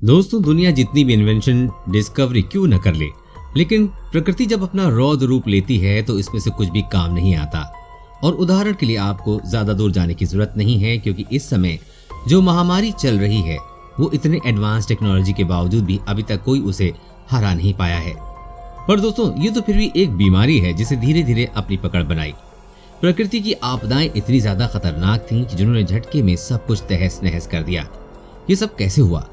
दोस्तों, दुनिया जितनी भी इन्वेंशन डिस्कवरी क्यों न कर ले, लेकिन प्रकृति जब अपना रौद्र रूप लेती है तो इसमें से कुछ भी काम नहीं आता। और उदाहरण के लिए आपको ज्यादा दूर जाने की जरूरत नहीं है, क्योंकि इस समय जो महामारी चल रही है वो इतने एडवांस टेक्नोलॉजी के बावजूद भी अभी तक कोई उसे हरा नहीं पाया है। पर दोस्तों, ये तो फिर भी एक बीमारी है जिसे धीरे धीरे अपनी पकड़ बनाई। प्रकृति की आपदाएं इतनी ज्यादा खतरनाक थीं कि जिन्होंने झटके में सब कुछ तहस नहस कर दिया। ये सब कैसे हुआ,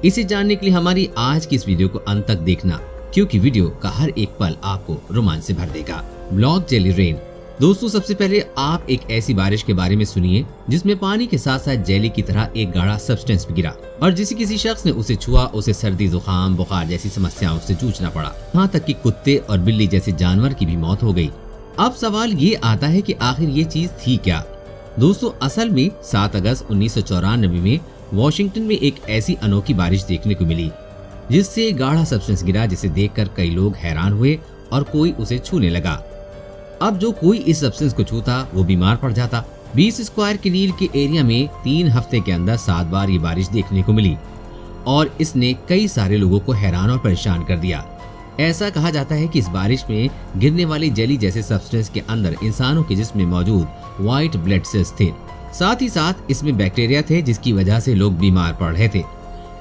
इसे जानने के लिए हमारी आज की इस वीडियो को अंत तक देखना, क्योंकि वीडियो का हर एक पल आपको रोमांच से भर देगा। Block jelly rain. दोस्तों, सबसे पहले आप एक ऐसी बारिश के बारे में सुनिए जिसमें पानी के साथ साथ जेली की तरह एक गाढ़ा सब्सटेंस भी गिरा और किसी शख्स ने उसे छुआ, उसे सर्दी, जुकाम, बुखार जैसी समस्याओं से जूझना पड़ा। यहाँ तक कि कुत्ते और बिल्ली जैसे जानवर की भी मौत हो गई। अब सवाल ये आता है कि आखिर ये चीज थी क्या। दोस्तों, असल में 7 अगस्त 1994 में वॉशिंगटन में एक ऐसी अनोखी बारिश देखने को मिली जिससे गाढ़ा सब्सटेंस गिरा, जिसे देखकर कई लोग हैरान हुए और कोई उसे छूने लगा। अब जो कोई इस सब्सटेंस को छूता वो बीमार पड़ जाता। 20 स्क्वायर कील के एरिया में 3 हफ्ते के अंदर 7 बार ये बारिश देखने को मिली और इसने कई सारे लोगों को हैरान और परेशान कर दिया। ऐसा कहा जाता है कि इस बारिश में गिरने वाली जेली जैसे सब्सटेंस के अंदर इंसानों के जिस्म में मौजूद व्हाइट ब्लड सेल्स थे, साथ ही साथ इसमें बैक्टीरिया थे जिसकी वजह से लोग बीमार पड़ रहे थे।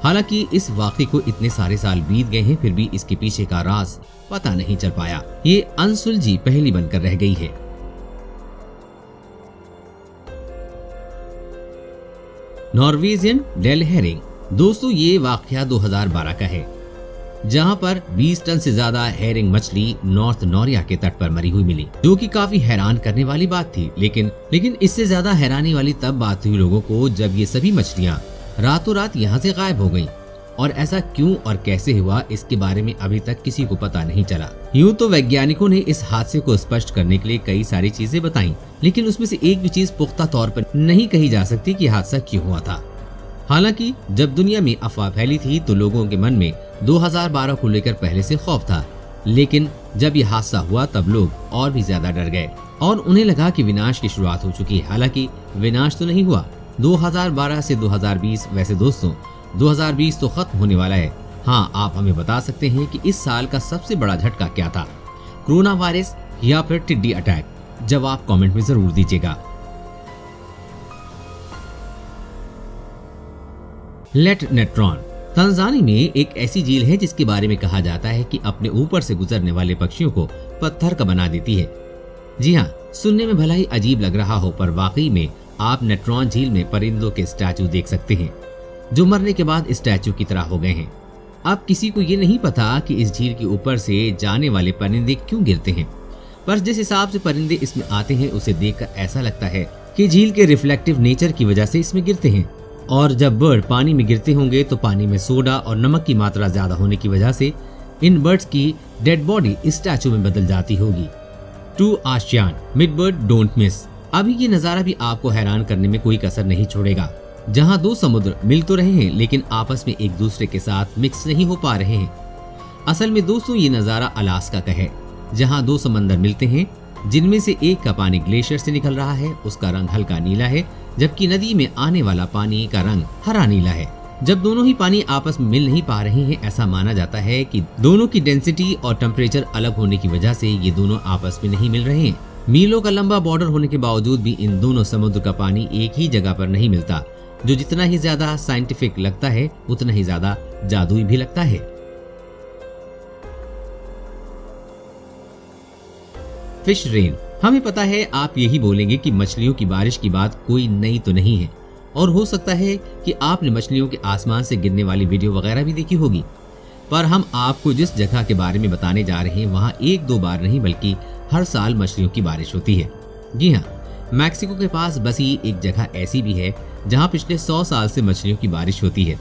हालांकि इस वाकये को इतने सारे साल बीत गए हैं, फिर भी इसके पीछे का राज पता नहीं चल पाया। ये अनसुलझी पहेली बनकर रह गई है। Norwegian Dale Herring. दोस्तों, ये वाकया 2012 का है, जहां पर 20 टन से ज्यादा हेरिंग मछली नॉर्थ नॉरिया के तट पर मरी हुई मिली, जो कि काफी हैरान करने वाली बात थी। लेकिन इससे ज्यादा हैरानी वाली तब बात हुई लोगों को जब ये सभी मछलियां रातों रात यहाँ से गायब हो गईं। और ऐसा क्यों और कैसे हुआ, इसके बारे में अभी तक किसी को पता नहीं चला। यूं तो वैज्ञानिकों ने इस हादसे को स्पष्ट करने के लिए कई सारी चीजें बताई, लेकिन उसमें से एक भी चीज पुख्ता तौर पर नहीं कही जा सकती कि हादसा क्यों हुआ था। हालांकि जब दुनिया में अफवाह फैली थी तो लोगों के मन में 2012 को लेकर पहले से खौफ था, लेकिन जब यह हादसा हुआ तब लोग और भी ज्यादा डर गए और उन्हें लगा कि विनाश की शुरुआत हो चुकी है। हालांकि विनाश तो नहीं हुआ। 2012 से 2020, वैसे दोस्तों 2020 तो खत्म होने वाला है। हाँ, आप हमें बता सकते हैं कि इस साल का सबसे बड़ा झटका क्या था, कोरोना वायरस या फिर टिड्डी अटैक? जवाब कमेंट में जरूर दीजिएगा। Late Natron. तंजानी में एक ऐसी झील है जिसके बारे में कहा जाता है कि अपने ऊपर से गुजरने वाले पक्षियों को पत्थर का बना देती है। जी हाँ, सुनने में भला ही अजीब लग रहा हो, पर वाकई में आप नेट्रॉन झील में परिंदों के स्टैचू देख सकते हैं जो मरने के बाद स्टैचू की तरह हो गए हैं। अब किसी को ये नहीं पता कि इस झील के ऊपर से जाने वाले परिंदे क्यों गिरते हैं, पर जिस हिसाब से परिंदे इसमें आते हैं उसे देखकर ऐसा लगता है कि झील के रिफ्लेक्टिव नेचर की वजह से इसमें गिरते हैं। और जब बर्ड पानी में गिरते होंगे तो पानी में सोडा और नमक की मात्रा ज्यादा होने की वजह से इन बर्ड्स की डेड बॉडी स्टैचू में बदल जाती होगी। टू आशियान, मिड बर्ड डोंट मिस। अभी ये नजारा भी आपको हैरान करने में कोई कसर नहीं छोड़ेगा, जहां 2 समुद्र मिल तो रहे हैं लेकिन आपस में एक दूसरे के साथ मिक्स नहीं हो पा रहे हैं। असल में दोस्तों, ये नजारा अलास्का का है, जहां 2 समंदर मिलते हैं, जिनमें से एक का पानी ग्लेशियर से निकल रहा है, उसका रंग हल्का नीला है, जबकि नदी में आने वाला पानी का रंग हरा नीला है। जब दोनों ही पानी आपस में मिल नहीं पा रहे हैं, ऐसा माना जाता है कि दोनों की डेंसिटी और टेम्परेचर अलग होने की वजह से ये दोनों आपस में नहीं मिल रहे हैं। मीलों का लंबा बॉर्डर होने के बावजूद भी इन दोनों समुद्र का पानी एक ही जगह पर नहीं मिलता, जो जितना ही ज्यादा साइंटिफिक लगता है उतना ही ज्यादा जादुई भी लगता है। Fish rain. हमें पता है आप यही बोलेंगे कि मछलियों की बारिश की बात कोई नई तो नहीं है, और हो सकता है कि आपने मछलियों के आसमान से गिरने वाली वीडियो वगैरह भी देखी होगी, पर हम आपको जिस जगह के बारे में बताने जा रहे हैं वहाँ 1-2 बार नहीं बल्कि हर साल मछलियों की बारिश होती है। जी हाँ, मैक्सिको के पास बसी एक जगह ऐसी भी है जहाँ पिछले 100 साल से मछलियों की बारिश होती है।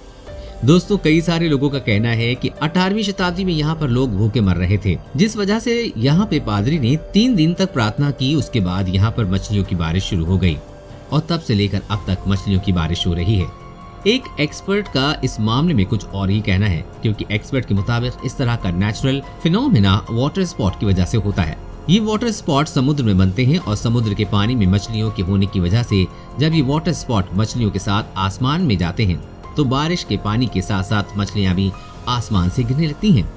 दोस्तों, कई सारे लोगों का कहना है कि 18वीं शताब्दी में यहाँ पर लोग भूखे मर रहे थे, जिस वजह से यहाँ पे पादरी ने 3 दिन तक प्रार्थना की। उसके बाद यहाँ पर मछलियों की बारिश शुरू हो गई और तब से लेकर अब तक मछलियों की बारिश हो रही है। एक एक्सपर्ट का इस मामले में कुछ और ही कहना है, क्योंकि एक्सपर्ट के मुताबिक इस तरह का नेचुरल फिनोमेना वाटर स्पॉट की वजह से होता है। ये वाटर स्पॉट समुद्र में बनते हैं और समुद्र के पानी में मछलियों के होने की वजह से जब ये वाटर स्पॉट मछलियों के साथ आसमान में जाते हैं तो बारिश के पानी के साथ साथ मछलियां भी आसमान से गिरने लगती हैं।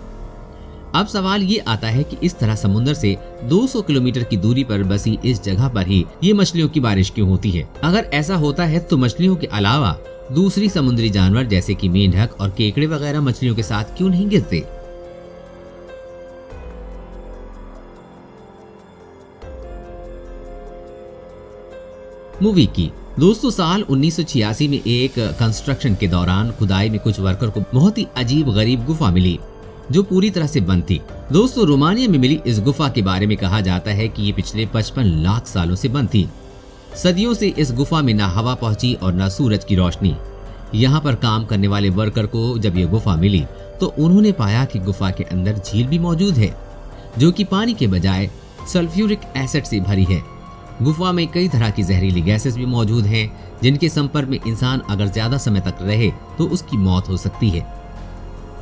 अब सवाल ये आता है कि इस तरह समुद्र से 200 किलोमीटर की दूरी पर बसी इस जगह पर ही ये मछलियों की बारिश क्यों होती है? अगर ऐसा होता है तो मछलियों के अलावा दूसरी समुद्री जानवर जैसे कि मेंढक और केकड़े वगैरह मछलियों के साथ क्यों नहीं गिरते? मूवी की दोस्तों, साल 1986 में एक कंस्ट्रक्शन के दौरान खुदाई में कुछ वर्कर को बहुत ही अजीब गरीब गुफा मिली जो पूरी तरह से बंद थी। दोस्तों, रोमानिया में मिली इस गुफा के बारे में कहा जाता है कि ये पिछले 55 लाख सालों से बंद थी। सदियों से इस गुफा में न हवा पहुंची और न सूरज की रोशनी। यहाँ पर काम करने वाले वर्कर को जब ये गुफा मिली तो उन्होंने पाया कि गुफा के अंदर झील भी मौजूद है जो कि पानी के बजाय सल्फ्यूरिक एसिड से भरी है। गुफा में कई तरह की जहरीली गैसेस भी मौजूद हैं जिनके संपर्क में इंसान अगर ज्यादा समय तक रहे तो उसकी मौत हो सकती है।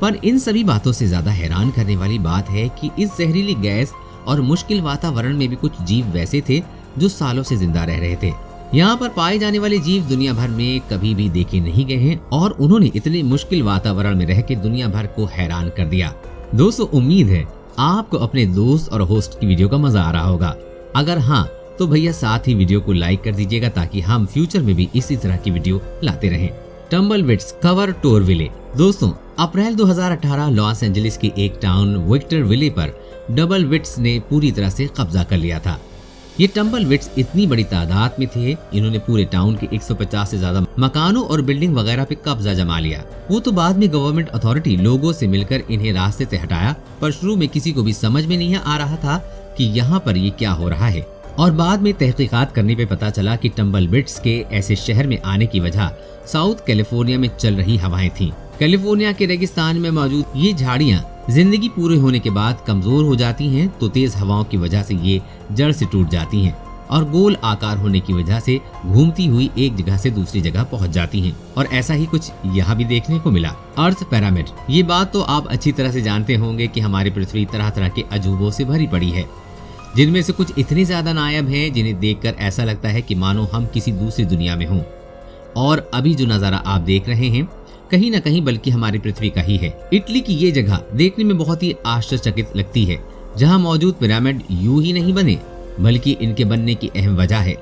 पर इन सभी बातों से ज्यादा हैरान करने वाली बात है कि इस जहरीली गैस और मुश्किल वातावरण में भी कुछ जीव वैसे थे जो सालों से जिंदा रह रहे थे। यहाँ पर पाए जाने वाले जीव दुनिया भर में कभी भी देखे नहीं गए हैं और उन्होंने इतने मुश्किल वातावरण में रह के दुनिया भर को हैरान कर दिया। दोस्तों, उम्मीद है आपको अपने दोस्त और होस्ट की वीडियो का मजा आ रहा होगा। अगर हाँ तो भैया साथ ही वीडियो को लाइक कर दीजिएगा ताकि हम फ्यूचर में भी इसी तरह की वीडियो लाते रहें। टम्बलविड्स कवर टोर विले। दोस्तों, अप्रैल 2018 लॉस एंजलिस के एक टाउन विक्टर विले पर डबलविड्स ने पूरी तरह से कब्जा कर लिया था। ये टम्बलविड्स इतनी बड़ी तादाद में थे, इन्होंने पूरे टाउन के 150 से ज्यादा मकानों और बिल्डिंग वगैरह पे कब्जा जमा लिया। वो तो बाद में गवर्नमेंट अथॉरिटी लोगों से मिलकर इन्हें रास्ते से हटाया, पर शुरू में किसी को भी समझ में नहीं आ रहा था कि यहाँ पर ये क्या हो रहा है। और बाद में तहकीकात करने पे पता चला कि टम्बलविड्स के ऐसे शहर में आने की वजह साउथ कैलिफोर्निया में चल रही हवाएं थीं। कैलिफोर्निया के रेगिस्तान में मौजूद ये झाड़ियां जिंदगी पूरे होने के बाद कमजोर हो जाती हैं, तो तेज हवाओं की वजह से ये जड़ से टूट जाती हैं और गोल आकार होने की वजह से घूमती हुई एक जगह से दूसरी जगह पहुंच जाती हैं। और ऐसा ही कुछ यहाँ भी देखने को मिला। अर्थ पिरामिड। ये बात तो आप अच्छी तरह से जानते होंगे कि हमारी पृथ्वी तरह तरह के अजूबों से भरी पड़ी है, जिनमें से कुछ इतने ज्यादा नायाब हैं जिन्हें देखकर ऐसा लगता है कि मानो हम किसी दूसरी दुनिया में हों। और अभी जो नजारा आप देख रहे हैं कहीं न कहीं बल्कि हमारी पृथ्वी का ही है। इटली की ये जगह देखने में बहुत ही आश्चर्यचकित लगती है, जहां मौजूद पिरामिड यूं ही नहीं बने बल्कि इनके बनने की अहम वजह है।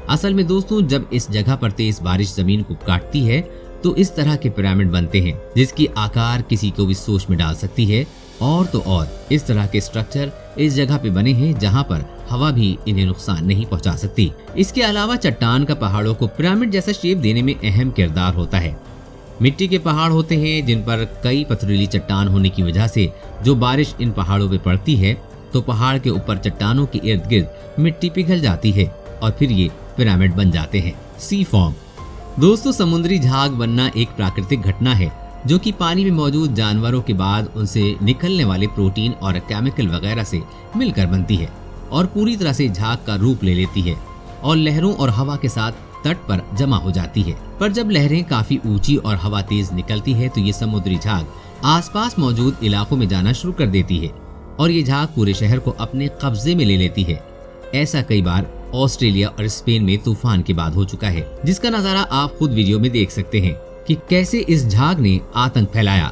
असल में दोस्तों, जब इस जगह पर तेज बारिश जमीन को काटती है तो इस तरह के पिरामिड बनते हैं जिसकी आकार किसी को भी सोच में डाल सकती है। और तो और इस तरह के स्ट्रक्चर इस जगह पे बने हैं जहां पर हवा भी इन्हें नुकसान नहीं पहुंचा सकती। इसके अलावा चट्टान का पहाड़ों को पिरामिड जैसा शेप देने में अहम किरदार होता है। मिट्टी के पहाड़ होते हैं जिन पर कई पथरीली चट्टान होने की वजह से जो बारिश इन पहाड़ों पे पड़ती है तो पहाड़ के ऊपर चट्टानों के इर्द गिर्द मिट्टी पिघल जाती है और फिर ये पिरामिड बन जाते हैं। सी फॉर्म। दोस्तों, समुद्री झाग बनना एक प्राकृतिक घटना है जो कि पानी में मौजूद जानवरों के बाद उनसे निकलने वाले प्रोटीन और केमिकल वगैरह से मिलकर बनती है और पूरी तरह से झाग का रूप ले लेती है और लहरों और हवा के साथ तट पर जमा हो जाती है। पर जब लहरें काफी ऊंची और हवा तेज निकलती है तो ये समुद्री झाग आसपास मौजूद इलाकों में जाना शुरू कर देती है और ये झाग पूरे शहर को अपने कब्जे में ले लेती है। ऐसा कई बार ऑस्ट्रेलिया और स्पेन में तूफान के बाद हो चुका है, जिसका नजारा आप खुद वीडियो में देख सकते हैं कि कैसे इस झाग ने आतंक फैलाया।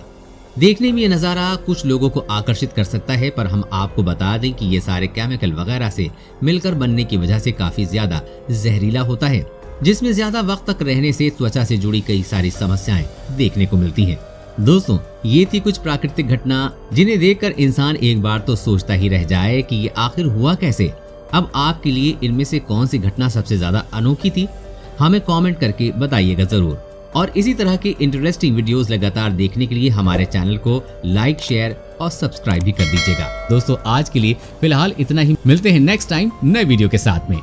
देखने में ये नजारा कुछ लोगों को आकर्षित कर सकता है, पर हम आपको बता दें कि ये सारे केमिकल वगैरह से मिलकर बनने की वजह से काफी ज्यादा जहरीला होता है, जिसमें ज्यादा वक्त तक रहने से त्वचा से जुड़ी कई सारी समस्याएं देखने को मिलती हैं। दोस्तों, ये थी कुछ प्राकृतिक घटना जिन्हें देखकर इंसान एक बार तो सोचता ही रह जाए कि ये आखिर हुआ कैसे। अब आपके लिए इनमें से कौन सी घटना सबसे ज्यादा अनोखी थी, हमें कमेंट करके बताइएगा जरूर। और इसी तरह की इंटरेस्टिंग वीडियोस लगातार देखने के लिए हमारे चैनल को लाइक, शेयर और सब्सक्राइब भी कर दीजिएगा। दोस्तों, आज के लिए फिलहाल इतना ही। मिलते हैं नेक्स्ट टाइम नए वीडियो के साथ में।